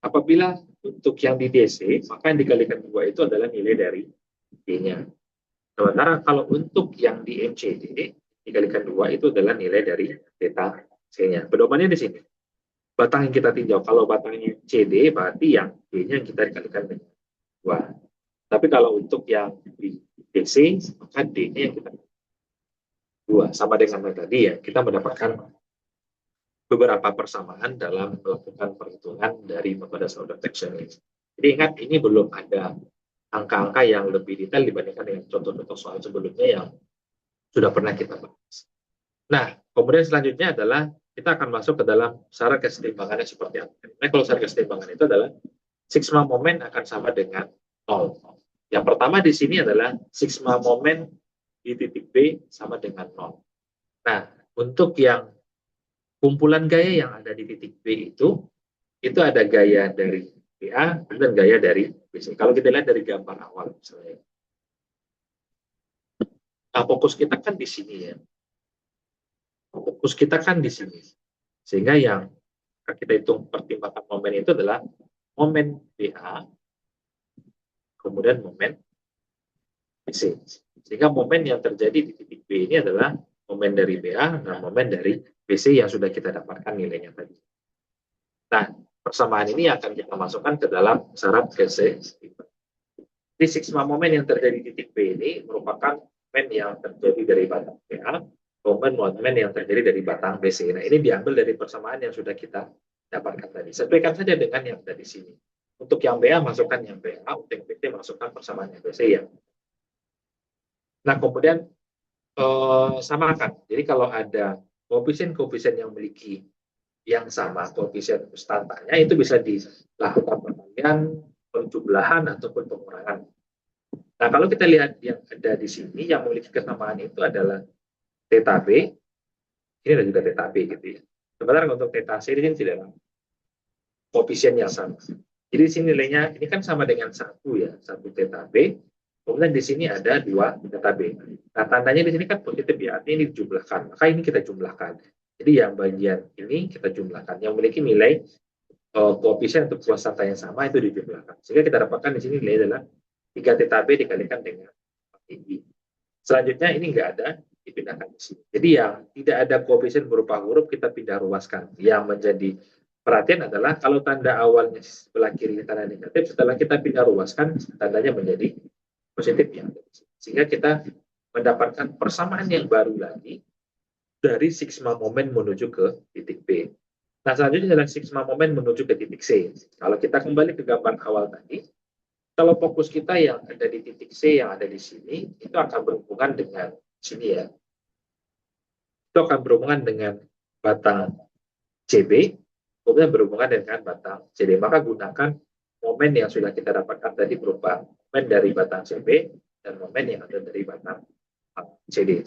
apabila untuk yang di DC, maka yang dikalikan 2 itu adalah nilai dari D-nya. Sementara kalau untuk yang di MCD, dikalikan 2 itu adalah nilai dari theta C-nya. Pedomannya di sini. Batang yang kita tinjau, kalau batangnya CD, berarti yang D-nya kita dikalikan dengan 2. Tapi kalau untuk yang di DC, maka D-nya yang kita 2. Sama dengan yang tadi ya, kita mendapatkan beberapa persamaan dalam melakukan perhitungan dari metode self detection ini. Jadi ingat, ini belum ada angka-angka yang lebih detail dibandingkan dengan contoh-contoh soal sebelumnya yang sudah pernah kita bahas. Nah, kemudian selanjutnya adalah kita akan masuk ke dalam syarat kesetimbangannya seperti apa. Nah, kalau syarat kesetimbangan itu adalah sigma momen akan sama dengan 0. Yang pertama di sini adalah sigma momen di titik B sama dengan 0. Nah, untuk yang kumpulan gaya yang ada di titik B itu ada gaya dari BA dan gaya dari BC. Kalau kita lihat dari gambar awal misalnya. Nah, fokus kita kan di sini ya. Fokus kita kan di sini. Sehingga yang kita hitung pertimbangan momen itu adalah momen BA, kemudian momen BC. Sehingga momen yang terjadi di titik B ini adalah momen dari BA dan momen dari BC yang sudah kita dapatkan nilainya tadi. Nah, persamaan ini akan kita masukkan ke dalam syarat GC. Di sigma momen yang terjadi di titik B ini merupakan momen yang terjadi dari batang BA, momen yang terjadi dari batang BC. Nah, ini diambil dari persamaan yang sudah kita dapatkan tadi. Sesuaikan saja dengan yang ada di sini. Untuk yang BA, masukkan yang BA. Untuk yang BC, masukkan persamaan yang BC ya. Nah, kemudian samakan. Jadi kalau ada koefisien-koefisien yang memiliki yang sama, koefisien konstantanya itu bisa dilakukan pembalian, penjumlahan, ataupun pengurangan. Nah, kalau kita lihat yang ada di sini, yang memiliki kesamaan itu adalah theta B, ini ada juga theta B gitu ya. Sementara untuk theta C ini tidak ada koefisien yang sama. Jadi di sini nilainya, ini kan sama dengan 1 ya, 1 theta B, kemudian di sini ada 2 theta B. Nah, tandanya di sini kan positif ya, artinya ini dijumlahkan, maka ini kita jumlahkan. Jadi yang bagian ini kita jumlahkan, yang memiliki nilai koefisien untuk konstanta yang sama itu dijumlahkan. Sehingga kita dapatkan di sini nilai adalah 3 theta B dikalikan dengan I. Selanjutnya ini enggak ada, dipindahkan di sini. Jadi yang tidak ada koefisien berupa huruf kita pindah ruaskan. Yang menjadi perhatian adalah kalau tanda awalnya sebelah kiri tanda negatif, setelah kita pindah ruaskan tandanya menjadi positif ya. Sehingga kita mendapatkan persamaan yang baru lagi dari sigma momen menuju ke titik B. Nah, selanjutnya adalah sigma momen menuju ke titik C. Kalau kita kembali ke gambar awal tadi, kalau fokus kita yang ada di titik C yang ada di sini, itu akan berhubungan dengan sini ya. Itu akan berhubungan dengan batang CB, kemudian berhubungan dengan batang CD. Maka gunakan momen yang sudah kita dapatkan tadi berupa momen dari batang CB dan momen yang ada dari batang CD.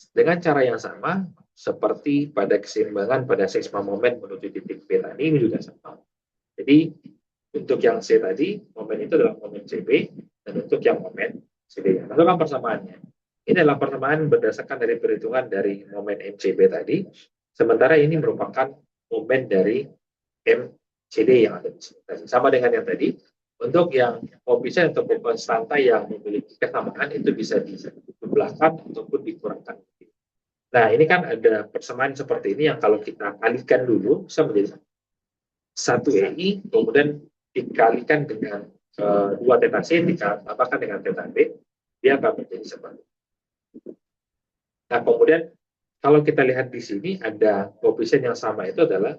Dengan cara yang sama, seperti pada keseimbangan pada sigma momen menuju titik B tadi, ini juga sama. Jadi, untuk yang C tadi, momen itu adalah momen CB, dan untuk yang momen CD. Masukkan persamaannya. Ini adalah persamaan berdasarkan dari perhitungan dari momen MCB tadi, sementara ini merupakan momen dari MCD yang ada di sini. Sama dengan yang tadi, untuk yang koefisien atau konstanta yang memiliki kesamaan itu bisa dijumlahkan ataupun dikurangkan. Nah, ini kan ada persamaan seperti ini yang kalau kita kalikan dulu bisa menjadi 1 EI, kemudian dikalikan dengan 2 theta C, ditambahkan dengan theta B, dia akan menjadi seperti itu. Nah, kemudian kalau kita lihat di sini ada koefisien yang sama itu adalah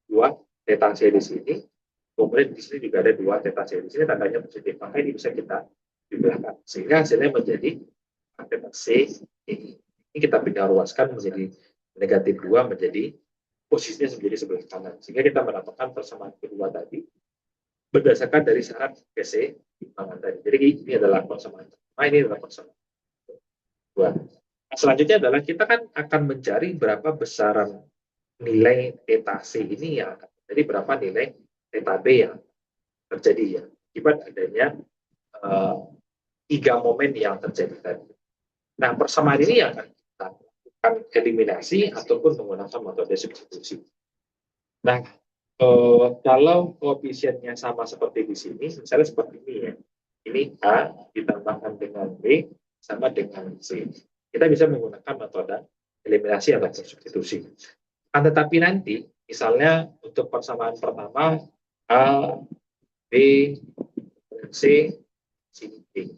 2 theta C di sini, kemudian di sini juga ada 2 theta C di sini, tandanya positif, maka ini bisa kita jumlahkan sehingga hasilnya menjadi theta C ini. Ini kita pindah ruaskan menjadi negatif 2 menjadi posisinya menjadi sebelah kanan. Sehingga kita mendapatkan persamaan kedua tadi berdasarkan dari syarat GC timbangan tadi. Jadi ini adalah persamaan pertama, ini adalah persamaan kedua. Nah, selanjutnya adalah kita kan akan mencari berapa besaran nilai theta C ini yang akan jadi berapa nilai theta B yang terjadi ya akibat adanya 3 momen yang terjadi tadi. Nah, persamaan ini yang akan kita lakukan eliminasi ataupun menggunakan metode substitusi. Nah, kalau koefisiennya sama seperti di sini, misalnya seperti ini ya, ini A ditambahkan dengan B sama dengan C. Kita bisa menggunakan metode eliminasi atau substitusi. Tetapi nanti, misalnya untuk persamaan pertama A, B, dan C, sini D.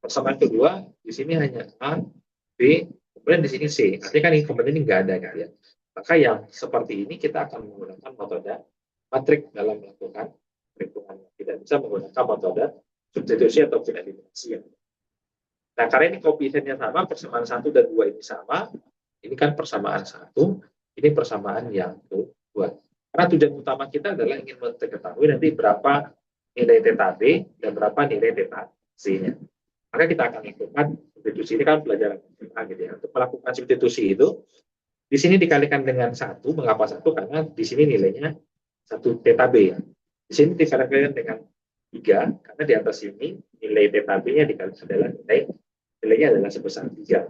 Persamaan kedua di sini hanya A, B, kemudian di sini C. Artinya kan ini kemudian ini nggak ada kan ya. Maka yang seperti ini kita akan menggunakan metode matrik dalam melakukan perhitungan. Tidak bisa menggunakan metode substitusi atau eliminasi. Nah, karena ini koefisiennya sama, persamaan 1 dan 2 ini sama, ini kan persamaan 1, ini persamaan yang kedua. Karena tujuan utama kita adalah ingin mengetahui nanti berapa nilai theta B dan berapa nilai theta C-nya. Maka kita akan lakukan substitusi, ini kan pelajaran gitu ya. Untuk melakukan substitusi itu, di sini dikalikan dengan 1, mengapa 1? Karena di sini nilainya 1 theta B ya. Di sini dikalikan dengan 3, karena di atas ini nilai theta B-nya dikalikan adalah nilainya adalah sebesar 3.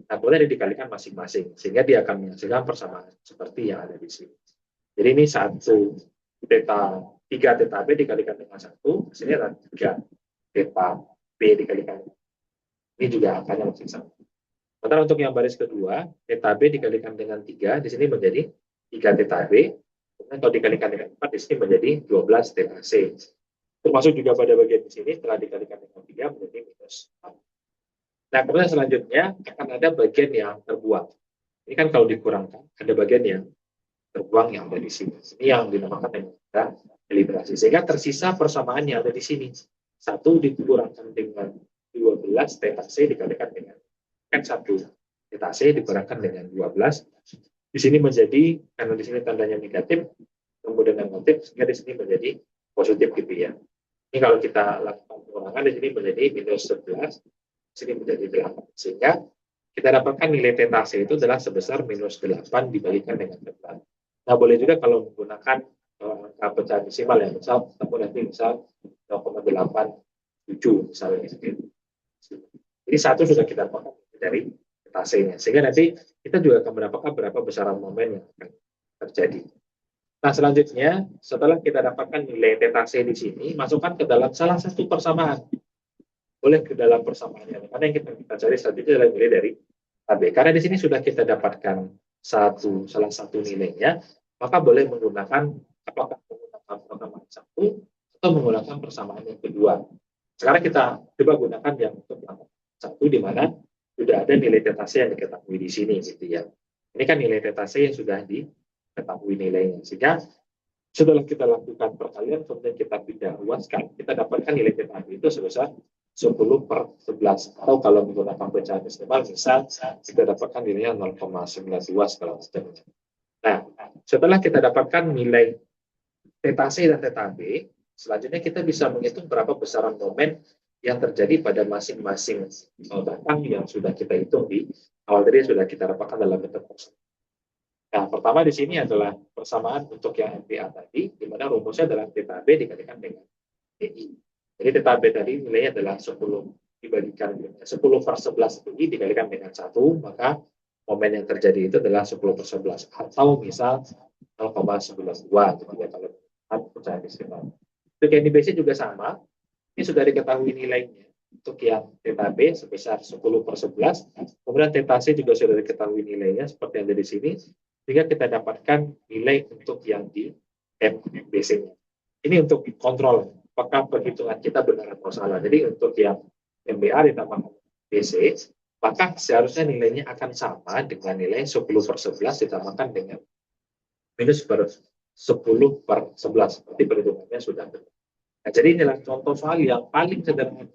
Nah, kemudian dikalikan masing-masing, sehingga dia akan menghasilkan persamaan seperti yang ada di sini. Jadi ini 3 theta B dikalikan dengan 1, hasilnya adalah 3 theta B. dikalikan. Ini juga angkanya masih sama. Sementara untuk yang baris kedua, theta B dikalikan dengan 3, di sini menjadi 3 theta B. Kemudian kalau dikalikan dengan 4, di sini menjadi 12 theta C. Termasuk juga pada bagian di sini, setelah dikalikan dengan 3, menjadi minus 4. Nah, kemudian selanjutnya akan ada bagian yang terbuang. Ini kan kalau dikurangkan, ada bagian yang terbuang yang ada di sini. Ini yang dinamakan dengan deliberasi. Sehingga tersisa persamaan yang ada di sini. 1 dikurangkan dengan 12 theta C dikalikan dengan kan 1 theta C dikurangkan dengan 12. Di sini menjadi, karena di sini tandanya negatif, kemudian negatif, sehingga di sini menjadi positif gitu ya. Ini kalau kita lakukan pengurangan, di sini menjadi minus 11, di sini menjadi 8. Sehingga kita dapatkan nilai theta C itu adalah sebesar minus 8 dibalikan dengan 8. Nah, boleh juga kalau menggunakan angka pecahan desimal yang misal, nanti misal 0,87 misalnya. Jadi 1 sudah kita dapatkan dari theta C-nya. Sehingga nanti kita juga akan mendapatkan berapa besaran momen yang akan terjadi. Nah, selanjutnya, setelah kita dapatkan nilai theta C di sini, masukkan ke dalam salah satu persamaan. Boleh ke dalam persamaannya. Karena yang kita cari selanjutnya adalah nilai dari AB. Karena di sini sudah kita dapatkan salah satu nilainya, maka boleh menggunakan apakah menggunakan persamaan 1 atau menggunakan persamaan yang kedua. Sekarang kita coba gunakan yang untuk yang 1, di mana sudah ada nilai theta C yang diketahui di sini gitu ya. Ini kan nilai theta C yang sudah diketahui nilainya. Sehingga setelah kita lakukan perkalian, kemudian kita pindah luaskan, kita dapatkan nilai theta B itu sebesar 10/11. Atau kalau menggunakan pecahan desimal, misal kita dapatkan nilainya 0,92 segala macam. Nah, setelah kita dapatkan nilai theta C dan theta B, selanjutnya kita bisa menghitung berapa besaran momen yang terjadi pada masing-masing batang yang sudah kita hitung di awal tadi sudah kita dapatkan dalam bentuk persamaan. Nah, pertama di sini adalah persamaan untuk yang MPA tadi, di mana rumusnya adalah theta B dikalikan dengan DI. Jadi theta B tadi nilainya adalah 10 dibandingkan 10/11 DI dikalikan dengan 1, maka momen yang terjadi itu adalah 10/11. Atau misal 0,92 gitu ya, kalau pecahan desimal. Untuk yang di BC juga sama, ini sudah diketahui nilainya. Untuk yang theta B sebesar 10/11, kemudian theta C juga sudah diketahui nilainya seperti yang ada di sini, sehingga kita dapatkan nilai untuk yang di MBC-nya. Ini untuk kontrol apakah perhitungan kita benar atau salah. Jadi untuk yang MBA ditambahkan BC, maka seharusnya nilainya akan sama dengan nilai 10/11 ditambahkan dengan minus 10/11. Seperti perhitungannya sudah benar. Nah, jadi inilah contoh soal yang paling sederhana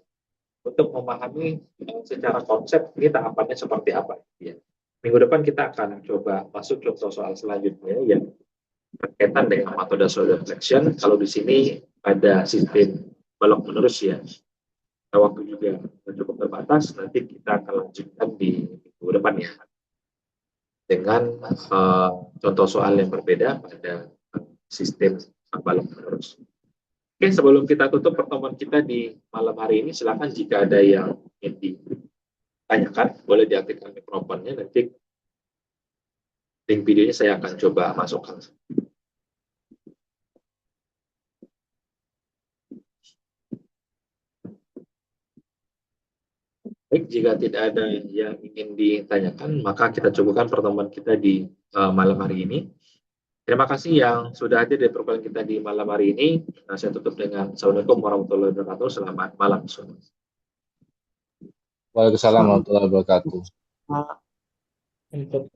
untuk memahami secara konsep ini tahapannya seperti apa. Ya. Minggu depan kita akan coba masuk contoh soal selanjutnya yang berkaitan dengan metode soil reflection. Kalau di sini ada sistem balok menerus ya. Waktu juga cukup terbatas, nanti kita akan lanjutkan di minggu depan ya. Dengan contoh soal yang berbeda pada sistem balok menerus. Oke, sebelum kita tutup pertemuan kita di malam hari ini, silakan jika ada yang ingin ditanyakan, boleh diaktifkan mikrofonnya, nanti link videonya saya akan coba masukkan. Baik, jika tidak ada yang ingin ditanyakan, maka kita cukupkan pertemuan kita di malam hari ini. Terima kasih yang sudah hadir di pertemuan kita di malam hari ini. Nah, saya tutup dengan Assalamualaikum warahmatullahi wabarakatuh. Selamat malam semua. Waalaikumsalam warahmatullahi wabarakatuh. Untuk